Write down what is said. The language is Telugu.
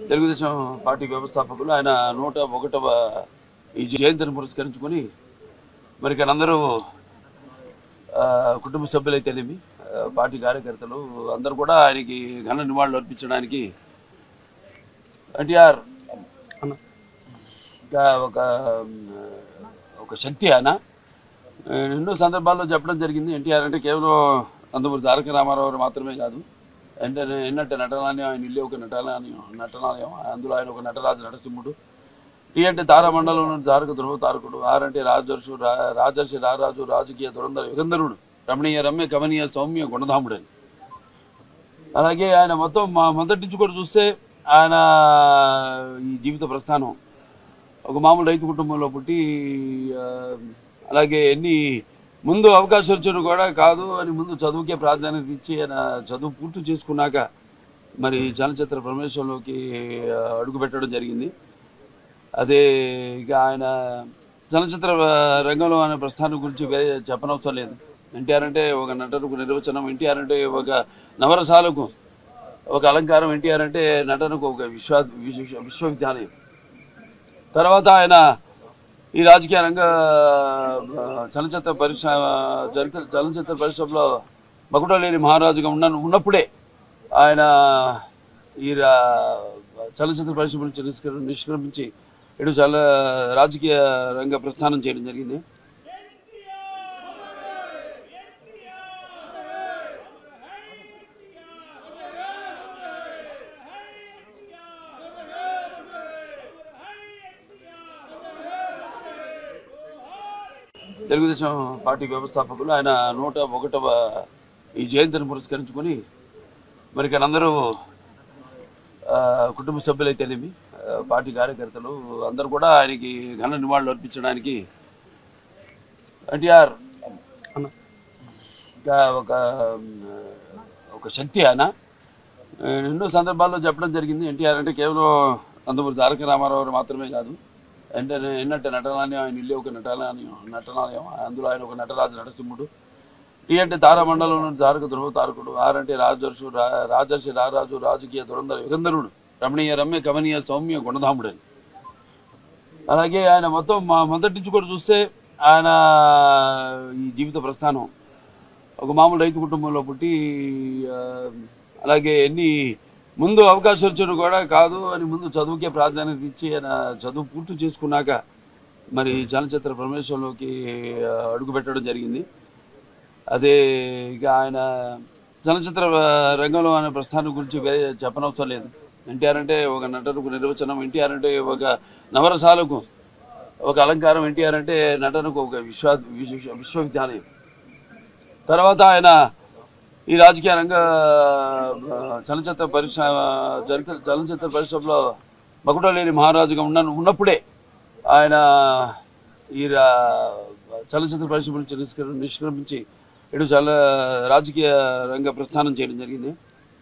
తెలుగుదేశం పార్టీ వ్యవస్థాపకులు ఆయన 101వ ఈ జయంతిని పురస్కరించుకొని మరి ఇక్కడ అందరూ కుటుంబ సభ్యులైతేనేమి పార్టీ కార్యకర్తలు అందరూ కూడా ఆయనకి ఘన నివాళులు అర్పించడానికి ఎన్టీఆర్ ఒక శక్తి ఆయన ఎన్నో సందర్భాల్లో చెప్పడం జరిగింది. ఎన్టీఆర్ అంటే కేవలం నందమూరి తారక రామారావు మాత్రమే కాదు, ఎన్నట్టు నటనాలయం, ఆయన ఇల్లు ఒక నటనాలయం, అందులో ఆయన ఒక నటరాజు నరసింహుడు. టీ అంటే తారామండలంలో తారక ధ్రువ తారకుడు, ఆర్ అంటే రాజర్షి రారాజు, రాజకీయ దురంధర యుగంధరుడు, రమణీయ రమ్య కమనీయ సౌమ్య గుణధాముడని. అలాగే ఆయన మొదటి నుంచి కూడా చూస్తే ఆయన ఈ జీవిత ప్రస్థానం ఒక మామూలు రైతు కుటుంబంలో పుట్టి, అలాగే ముందు అవకాశం వచ్చాడు కూడా కాదు అని ముందు చదువుకే ప్రాధాన్యత ఇచ్చి ఆయన చదువు పూర్తి చేసుకున్నాక మరి చలనచిత్ర ప్రవేశంలోకి అడుగుపెట్టడం జరిగింది. అదే ఇక ఆయన చలనచిత్ర రంగంలో ఆయన ప్రస్థానం గురించి వేరే చెప్పనవసరం లేదు. ఎన్టీఆర్ అంటే ఒక నటనకు నిర్వచనం, ఎన్టీఆర్ అంటే ఒక నవరసాలకు ఒక అలంకారం, ఎన్టీఆర్ అంటే నటనకు ఒక విశ్వవిద్యాలయం. తర్వాత ఆయన ఈ రాజకీయ రంగ చలనచిత్ర పరిశ్రమలో మకుటలేని మహారాజుగా ఉన్నప్పుడే ఆయన ఈ చలనచిత్ర పరిశ్రమ నుంచి నిష్క్రమించి ఇటు రాజకీయ రంగ ప్రస్థానం చేయడం జరిగింది. తెలుగుదేశం పార్టీ వ్యవస్థాపకులు ఆయన 101వ ఈ జయంతిని పురస్కరించుకొని మరి ఇక్కడ అందరూ కుటుంబ సభ్యులైతేనేమి పార్టీ కార్యకర్తలు అందరూ కూడా ఆయనకి ఘన నివాళులు అర్పించడానికి ఎన్టీఆర్ ఒక శక్తి ఆయన ఎన్నో సందర్భాల్లో చెప్పడం జరిగింది. ఎన్టీఆర్ అంటే కేవలం నందమూరి తారక రామారావు మాత్రమే కాదు, ఎన్నట్టు నటనాలయం, ఆయన ఇల్లు ఒక నటనాలయం, అందులో ఆయన ఒక నటరాజు నరసింహుడు. టీ అంటే తారామండలంలో తారక ధ్రువ తారకుడు, ఆర్ అంటే రాజర్షి రారాజు, రాజకీయ దురంధర యుగంధరుడు, రమణీయ రమ్య కమనీయ సౌమ్య గుణధాముడని. అలాగే ఆయన మొదటి నుంచి కూడా చూస్తే ఆయన ఈ జీవిత ప్రస్థానం ఒక మామూలు రైతు కుటుంబంలో పుట్టి, అలాగే ముందు అవకాశం వచ్చాడు కూడా కాదు అని ముందు చదువుకే ప్రాధాన్యత ఇచ్చి ఆయన చదువు పూర్తి చేసుకున్నాక మరి చలనచిత్ర ప్రవేశంలోకి అడుగుపెట్టడం జరిగింది. అదే ఇక ఆయన చలనచిత్ర రంగంలో ఆయన ప్రస్థానం గురించి వేరే చెప్పనవసరం లేదు. ఎన్టీఆర్ అంటే ఒక నటనకు నిర్వచనం, ఎన్టీఆర్ అంటే ఒక నవరసాలకు ఒక అలంకారం, ఎన్టీఆర్ అంటే నటనకు ఒక విశ్వవిద్యాలయం. తర్వాత ఆయన ఈ రాజకీయ రంగ చలనచిత్ర పరిశ్రమలో మకుటలేని మహారాజుగా ఉన్నప్పుడే ఆయన ఈ చలనచిత్ర పరిశ్రమ నుంచి నిష్క్రమించి ఇటు రాజకీయ రంగ ప్రస్థానం చేయడం జరిగింది.